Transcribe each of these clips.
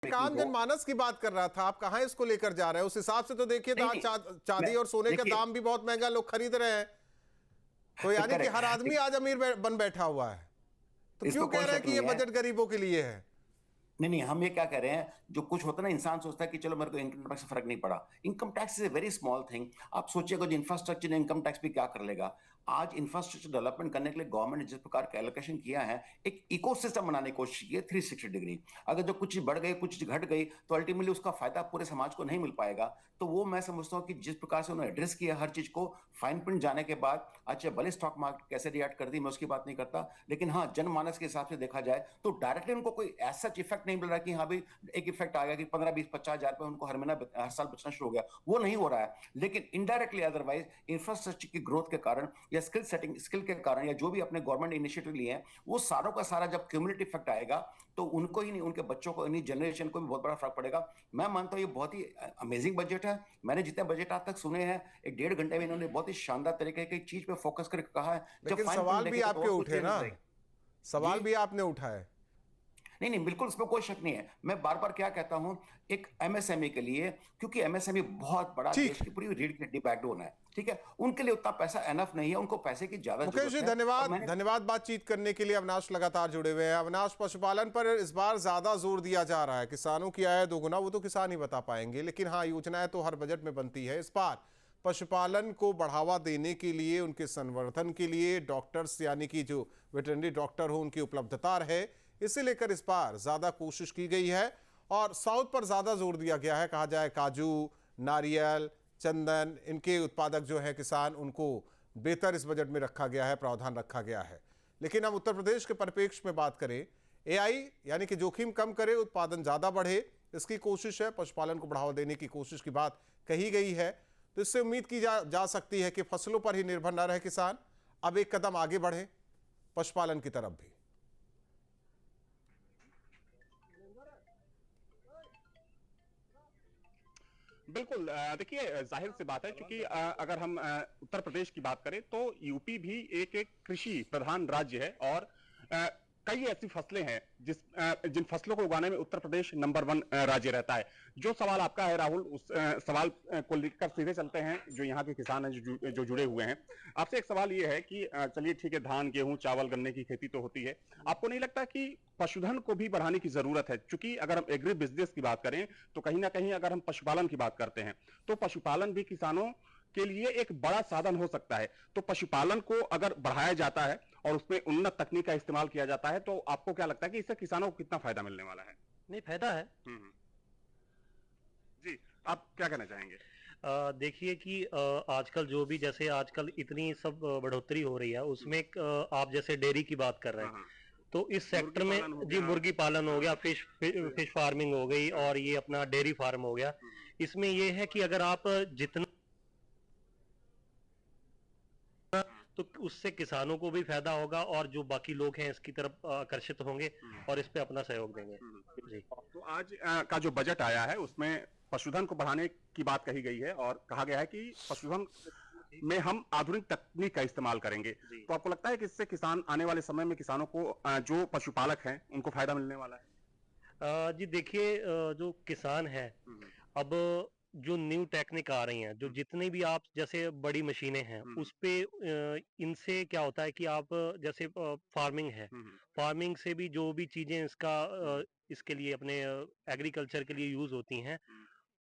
आम जनमानस की बात कर रहा था, आप कहाँ इसको लेकर जा रहे हैं? उस हिसाब से तो देखिए तो आज चांदी और सोने का दाम भी बहुत महंगा लोग खरीद रहे हैं, तो यानी कि हर आदमी आज अमीर बन बैठा हुआ है। तो क्यों इसमें कह कोई रहे हैं शक कि ये नहीं है। बजट गरीबों के लिए है? नहीं नहीं, हम ये क्या कह रहे हैं, जो कुछ होता है ना, इंसान सोचता है कि चलो मेरे को इनकम टैक्स से फर्क नहीं पड़ा। Income tax is a very small thing. आप सोचिएगा जो इंफ्रास्ट्रक्चर इनकम टैक्स भी क्या कर लेगा। आज इंफ्रास्ट्रक्चर डेवलपमेंट करने के लिए गवर्नमेंट ने जिस प्रकार का एलोकेशन किया है, एक इकोसिस्टम बनाने की कोशिश की है 360 डिग्री। अगर जो कुछ बढ़ गई कुछ घट गई तो अल्टीमेटली उसका फायदा पूरे समाज को नहीं मिल पाएगा। तो वो मैं समझता हूँ कि जिस प्रकार से उन्होंने एड्रेस किया हर चीज को फाइन प्रिंट जाने के बाद, अच्छा भले स्टॉक मार्केट कैसे रिएक्ट कर दी मैं उसकी बात नहीं करता, लेकिन हाँ जनमानस के हिसाब से देखा जाए तो डायरेक्टली उनको कोई ऐसा इफेक्ट नहीं मिल रहा कि हाँ भाई एक इफेक्ट आ गया कि 15-20-50 हज़ार रुपए उनको हर महीना हर साल बचना शुरू हो गया, वो नहीं हो रहा है। लेकिन इनडायरेक्टली अदरवाइज इंफ्रास्ट्रक्चर की ग्रोथ के कारण या स्किल के कारण या जो भी अपने गवर्नमेंट इनिशिएटिव लिए हैं, वो सारों का सारा जब क्यूमुलेटिव इफेक्ट आएगा तो उनको ही नहीं, उनके बच्चों को, इन्हीं जनरेशन को भी बहुत बड़ा फर्क पड़ेगा। मैं मानता हूँ ये बहुत ही अमेजिंग बजट है। मैंने जितने बजट आज तक सुने हैं, एक 1.5 घंटे में इन्होंने बहुत ही शानदार तरीके की चीज पे फोकस करके कहा है। जब लेकिन फाइन प्रिंट सवाल भी देखेगा तो आपके और कुछ उठे क्लियर ना, नजर आएगा। सवाल जी भी आपने उठाए। नहीं नहीं, बिल्कुल इसमें कोई शक नहीं है। मैं बार बार क्या कहता हूं, एक एमएसएमई के लिए, क्योंकि एमएसएमई बहुत बड़ा ठीक देश है की पूरी रीढ़ की हड्डी बैकबोन है, ठीक है, उनके लिए उतना पैसा एनफ नहीं है, उनको पैसे की ज्यादा मुकेश जी, जरूरत है। और धन्यवाद मैंने धन्यवाद बातचीत करने के लिए। अविनाश लगातार जुड़े हुए हैं। अविनाश, पशुपालन पर इस बार ज्यादा जोर दिया जा रहा है, किसानों की आय दोगुना वो तो किसान ही बता पाएंगे, लेकिन हाँ योजनाएं तो हर बजट में बनती है। इस बार पशुपालन को बढ़ावा देने के लिए, उनके संवर्धन के लिए डॉक्टर्स यानी कि जो वेटरनरी डॉक्टर हो उनकी उपलब्धता है, इसे लेकर इस बार ज्यादा कोशिश की गई है और साउथ पर ज्यादा जोर दिया गया है। कहा जाए काजू, नारियल, चंदन, इनके उत्पादक जो है किसान, उनको बेहतर इस बजट में रखा गया है, प्रावधान रखा गया है। लेकिन हम उत्तर प्रदेश के परिप्रेक्ष्य में बात करें, एआई यानी कि जोखिम कम करे, उत्पादन ज्यादा बढ़े, इसकी कोशिश है। पशुपालन को बढ़ावा देने की कोशिश की बात कही गई है, तो इससे उम्मीद की जा सकती है कि फसलों पर ही निर्भर न रहे किसान, अब एक कदम आगे बढ़े पशुपालन की तरफ भी। बिल्कुल। देखिए, जाहिर सी बात है क्योंकि अगर हम उत्तर प्रदेश की बात करें तो यूपी भी एक एक कृषि प्रधान राज्य है और अ, कई ऐसी फसलें हैं जिन फसलों को उगाने में उत्तर प्रदेश नंबर 1 राज्य रहता है। जो सवाल आपका है राहुल, उस सवाल को लेकर सीधे चलते हैं जो यहाँ के किसान हैं जो जुड़े हुए हैं। आपसे एक सवाल ये है कि चलिए ठीक है, धान गेहूं चावल गन्ने की खेती तो होती है, आपको नहीं लगता कि पशुधन को भी बढ़ाने की जरूरत है? क्योंकि अगर हम एग्री बिजनेस की बात करें तो कहीं ना कहीं अगर हम पशुपालन की बात करते हैं तो पशुपालन भी किसानों के लिए एक बड़ा साधन हो सकता है। तो पशुपालन को अगर बढ़ाया जाता है और उसमें उन्नत तकनीक का इस्तेमाल किया जाता है तो आपको क्या लगता है कि इससे किसानों को कितना फायदा मिलने वाला है? नहीं, फायदा है। जी, आप क्या कहना चाहेंगे? देखिए कि आजकल जो भी, जैसे आजकल इतनी सब बढ़ोतरी हो रही है उसमें आप जैसे डेयरी की बात कर रहे हाँ हैं, हाँ, तो इस सेक्टर मुर्गी में पालन हो जी गया। मुर्गी पालन हो गया, फिश फार्मिंग हो गई और ये अपना डेयरी फार्म हो गया। इसमें ये है कि अगर आप जितना, तो उससे किसानों को भी फायदा होगा और जो बाकी लोग हैं इसकी तरफ आकर्षित होंगे और इस पे अपना सहयोग देंगे। जी। तो आज का जो बजट आया है उसमें पशुधन को बढ़ाने की बात कही गई है और कहा गया है कि पशुधन में हम आधुनिक तकनीक का इस्तेमाल करेंगे। तो आपको लगता है कि इससे किसान आने वाले समय में किसानों को जो पशुपालक हैं उनको फायदा मिलने वाला है? जी देखिए, जो किसान है, अब जो न्यू टेक्निक आ रही हैं, जो जितनी भी आप जैसे बड़ी मशीनें हैं उस पे इनसे क्या होता है कि आप जैसे फार्मिंग है, फार्मिंग से भी जो भी चीजें इसके लिए अपने एग्रीकल्चर के लिए यूज होती हैं,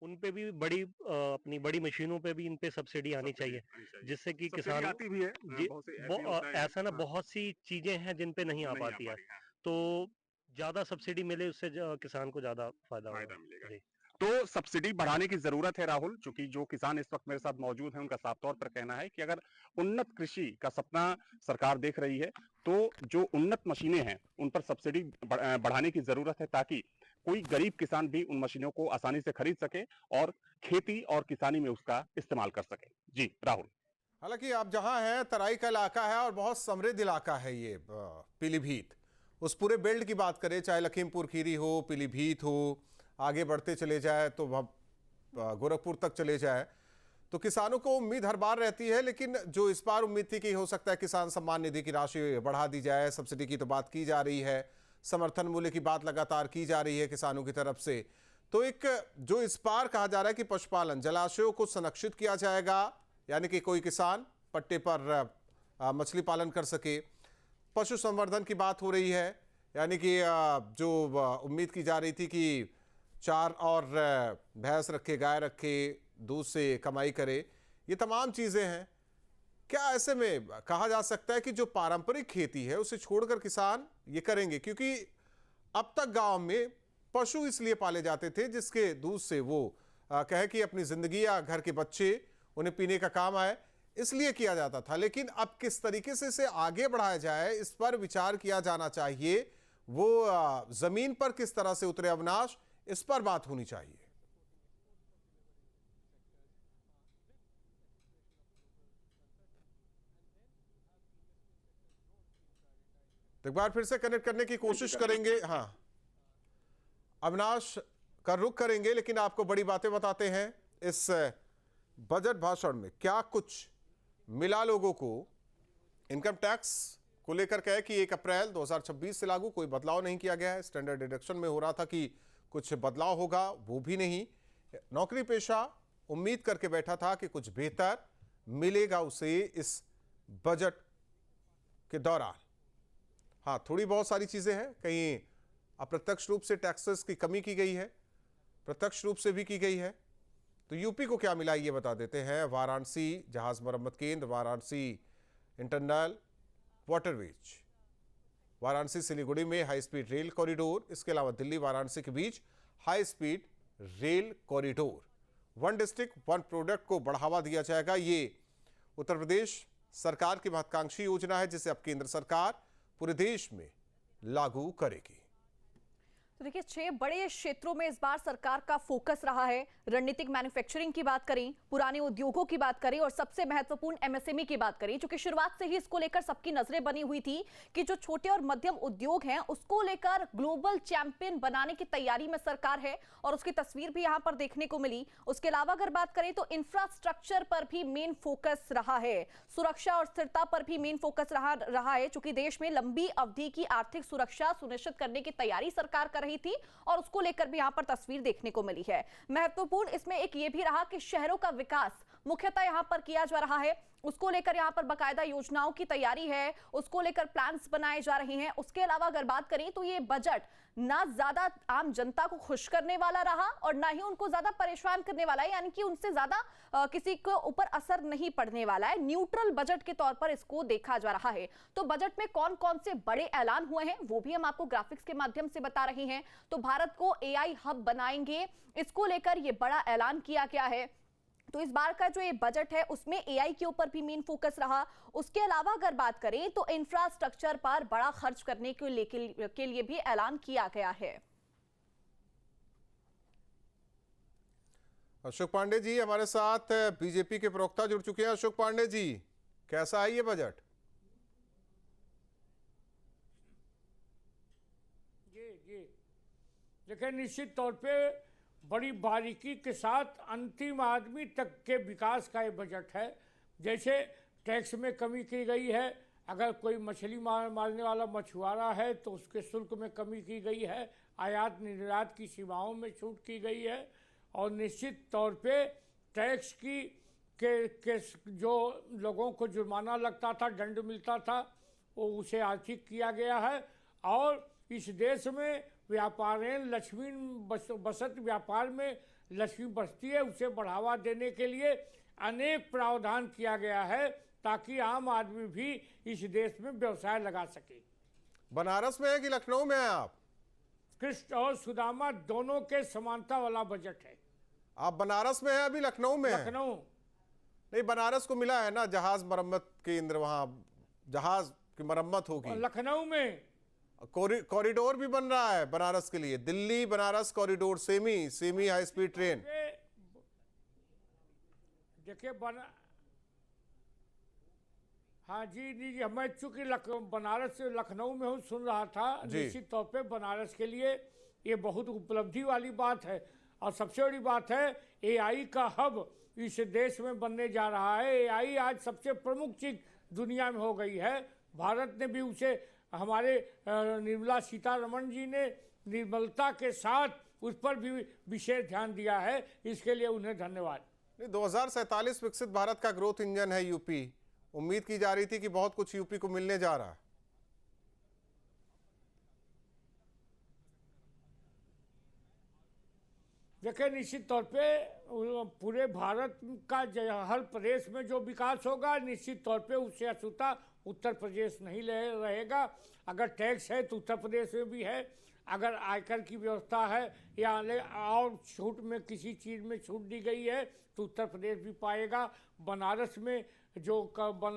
उन पे भी अपनी बड़ी मशीनों पे भी इन पे सब्सिडी आनी सब्सिडी चाहिए, आनी चाहिए। जिससे कि सब्सिडी किसानों आती भी है, जी बहुत से ऐसे होता है। ऐसा ना, हाँ, बहुत सी चीजें हैं जिन पे नहीं जो आ नहीं आ पाती पा है, रही है, तो ज्यादा सब्सिडी मिले उससे किसान को ज्यादा फायदा फायदा होगा। मिलेगा। जी। तो सब्सिडी बढ़ाने की जरूरत है राहुल, क्योंकि जो किसान इस वक्त मेरे साथ मौजूद हैं उनका साफ तौर पर कहना है कि अगर उन्नत कृषि का सपना सरकार देख रही है तो जो उन्नत मशीनें हैं उन पर सब्सिडी बढ़ाने की जरूरत है, ताकि कोई गरीब किसान भी उन मशीनों को आसानी से खरीद सके और खेती और किसानी में उसका इस्तेमाल कर सके। जी राहुल। हालांकि आप जहां हैं तराई का इलाका है और बहुत समृद्ध इलाका है ये पीलीभीत। उस पूरे बेल्ट की बात करें, चाहे लखीमपुर खीरी हो, पीलीभीत हो, आगे बढ़ते चले जाए तो गोरखपुर तक चले जाए, तो किसानों को उम्मीद हर बार रहती है। लेकिन जो इस बार उम्मीद थी कि हो सकता है किसान सम्मान निधि की राशि बढ़ा दी जाए, सब्सिडी की तो बात की जा रही है, तो क्या समर्थन मूल्य की बात लगातार की जा रही है किसानों की तरफ से। तो एक जो इस बार कहा जा रहा है कि पशुपालन जलाशयों को संरक्षित किया जाएगा, यानी कि कोई किसान पट्टे पर मछली पालन कर सके। पशु संवर्धन की बात हो रही है, यानी कि जो उम्मीद की जा रही थी कि 4 और भैंस रखे, गाय रखे, दूध से कमाई करे, ये तमाम चीज़ें हैं। क्या ऐसे में कहा जा सकता है कि जो पारंपरिक खेती है उसे छोड़कर किसान ये करेंगे? क्योंकि अब तक गांव में पशु इसलिए पाले जाते थे जिसके दूध से वो कहे कि अपनी जिंदगी या घर के बच्चे उन्हें पीने का काम आए, इसलिए किया जाता था। लेकिन अब किस तरीके से इसे आगे बढ़ाया जाए, इस पर विचार किया जाना चाहिए। वो जमीन पर किस तरह से उतरे अविनाश, इस पर बात होनी चाहिए। तो एक बार फिर से कनेक्ट करने की कोशिश करेंगे। हाँ, अविनाश का रुख करेंगे, लेकिन आपको बड़ी बातें बताते हैं। इस बजट भाषण में क्या कुछ मिला लोगों को? इनकम टैक्स को लेकर कहे कि 1 अप्रैल 2026 से लागू, कोई बदलाव नहीं किया गया है। स्टैंडर्ड डिडक्शन में हो रहा था कि कुछ बदलाव होगा, वो भी नहीं। नौकरी पेशा उम्मीद करके बैठा था कि कुछ बेहतर मिलेगा उसे इस बजट के दौरान। हाँ, थोड़ी बहुत सारी चीजें हैं, कहीं अप्रत्यक्ष रूप से टैक्सेस की कमी की गई है, प्रत्यक्ष रूप से भी की गई है। तो यूपी को क्या मिला ये बता देते हैं। वाराणसी जहाज मरम्मत केंद्र, वाराणसी इंटरनल वाटरवेज, वाराणसी सिलीगुड़ी में हाई स्पीड रेल कॉरिडोर, इसके अलावा दिल्ली वाराणसी के बीच high speed rail corridor. 1 district 1 product को बढ़ावा दिया जाएगा। ये उत्तर प्रदेश सरकार की महत्वाकांक्षी योजना है जिसे अब केंद्र सरकार पूरे देश में लागू करेगी। तो देखिए, 6 बड़े क्षेत्रों में इस बार सरकार का फोकस रहा है। रणनीतिक मैन्युफैक्चरिंग की बात करें, पुराने उद्योगों की बात करें और सबसे महत्वपूर्ण एमएसएमई की बात करें, क्योंकि शुरुआत से ही इसको लेकर सबकी नजरें बनी हुई थी कि जो छोटे और मध्यम उद्योग हैं उसको लेकर ग्लोबल चैंपियन बनाने की तैयारी में सरकार है और उसकी तस्वीर भी यहां पर देखने को मिली। उसके अलावा अगर बात करें तो इंफ्रास्ट्रक्चर पर भी मेन फोकस रहा है, सुरक्षा और स्थिरता पर भी मेन फोकस रहा है, चूंकि देश में लंबी अवधि की आर्थिक सुरक्षा सुनिश्चित करने की तैयारी सरकार कर रही थी और उसको लेकर भी यहां पर तस्वीर देखने को मिली है। महत्वपूर्ण इसमें एक ये भी रहा कि शहरों का विकास मुख्यतः यहां पर किया जा रहा है, उसको लेकर यहां पर बाकायदा योजनाओं की तैयारी है, उसको लेकर प्लान्स बनाए जा रहे हैं। उसके अलावा अगर बात करें तो ये बजट ना ज्यादा आम जनता को खुश करने वाला रहा और ना ही उनको ज्यादा परेशान करने वाला है, यानी कि उनसे ज्यादा किसी को ऊपर असर नहीं पड़ने वाला है। न्यूट्रल बजट के तौर पर इसको देखा जा रहा है। तो बजट में कौन कौन से बड़े ऐलान हुए हैं वो भी हम आपको ग्राफिक्स के माध्यम से बता रहे हैं। तो भारत को एआई हब बनाएंगे, इसको लेकर ये बड़ा ऐलान किया गया है। तो इस बार का जो ये बजट है उसमें एआई के ऊपर भी मेन फोकस रहा। उसके अलावा अगर बात करें तो इंफ्रास्ट्रक्चर पर बड़ा खर्च करने के लिए भी ऐलान किया गया है। अशोक पांडे जी हमारे साथ बीजेपी के प्रवक्ता जुड़ चुके हैं। अशोक पांडे जी, कैसा है ये बजट? जी देखिए, निश्चित तौर पे बड़ी बारीकी के साथ अंतिम आदमी तक के विकास का ये बजट है। जैसे टैक्स में कमी की गई है, अगर कोई मछली मारने वाला मछुआरा है तो उसके शुल्क में कमी की गई है, आयात निर्यात की सीमाओं में छूट की गई है और निश्चित तौर पे टैक्स के जो लोगों को जुर्माना लगता था, दंड मिलता था, वो उसे आर्थिक किया गया है। और इस देश में व्यापारेण लक्ष्मी बसत, व्यापार में लक्ष्मी बसती है, उसे बढ़ावा देने के लिए अनेक प्रावधान किया गया है ताकि आम आदमी भी इस देश में व्यवसाय लगा सके। बनारस में है कि लखनऊ में है आप? कृष्ण और सुदामा दोनों के समानता वाला बजट है। आप बनारस में है अभी लखनऊ में? लखनऊ नहीं, बनारस को मिला है ना जहाज मरम्मत केंद्र, वहां जहाज की मरम्मत होगी। लखनऊ में कॉरिडोर भी बन रहा है बनारस के लिए, Delhi Banaras corridor, semi high speed train. देखिए हाँ जी, मैं चूंकि बनारस से लखनऊ में हूँ, सुन रहा था। निश्चित तौर पे बनारस के लिए ये बहुत उपलब्धि वाली बात है और सबसे बड़ी बात है एआई का हब इस देश में बनने जा रहा है। एआई आज सबसे प्रमुख चीज दुनिया में हो गई है। भारत ने भी उसे हमारे निर्मला सीतारमण जी ने निर्मलता के साथ उस पर भी विशेष ध्यान दिया है, इसके लिए उन्हें धन्यवाद। 2047 विकसित भारत का ग्रोथ इंजन है यूपी। उम्मीद की जा रही थी कि बहुत कुछ यूपी को मिलने जा रहा है। देखिए, निश्चित तौर पे पूरे भारत का हर प्रदेश में जो विकास होगा, निश्चित तौर पे उससे अछूता उत्तर प्रदेश नहीं रहेगा। अगर टैक्स है तो उत्तर प्रदेश में भी है, अगर आयकर की व्यवस्था है या और छूट में किसी चीज़ में छूट दी गई है तो उत्तर प्रदेश भी पाएगा। बनारस में जो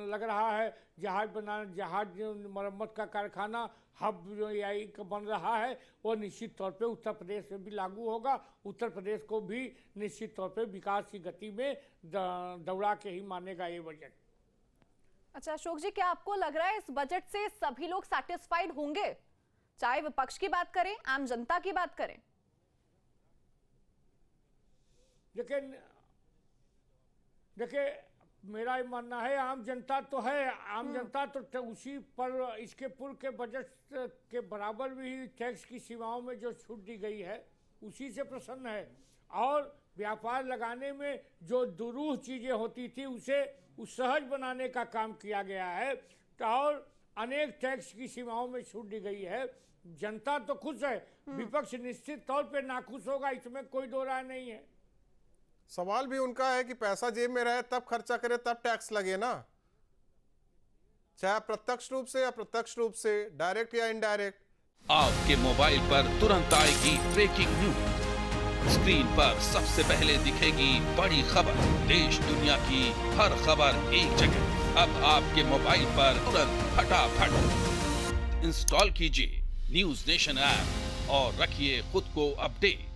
लग रहा है जहाज मरम्मत का कारखाना हब जो बन रहा है, वो निश्चित तौर पे उत्तर प्रदेश में भी लागू होगा। उत्तर प्रदेश को भी निश्चित तौर पे विकास की गति में दौड़ा के ही मानेगा ये बजट। अच्छा अशोक जी, क्या आपको लग रहा है इस बजट से सभी लोग सैटिस्फाइड होंगे, चाहे विपक्ष की बात करें, आम जनता की बात करें? देखिए मेरा ये मानना है, आम जनता तो है, आम जनता तो उसी पर इसके पूर्व के बजट के बराबर भी टैक्स की सीमाओं में जो छूट दी गई है उसी से प्रसन्न है। और व्यापार लगाने में जो दुरूह चीज़ें होती थी उसे सहज बनाने का काम किया गया है और अनेक टैक्स की सीमाओं में छूट दी गई है। जनता तो खुश है, विपक्ष निश्चित तौर पे नाखुश होगा, इसमें कोई दो राय नहीं है। सवाल भी उनका है कि पैसा जेब में रहे तब खर्चा करे तब टैक्स लगे ना, चाहे प्रत्यक्ष रूप से या प्रत्यक्ष रूप से, डायरेक्ट या इनडायरेक्ट। आपके मोबाइल पर तुरंत आएगी ब्रेकिंग न्यूज, स्क्रीन पर सबसे पहले दिखेगी बड़ी खबर, देश दुनिया की हर खबर एक जगह। अब आपके मोबाइल पर तुरंत फटाफट इंस्टॉल कीजिए न्यूज नेशन ऐप और रखिए खुद को अपडेट।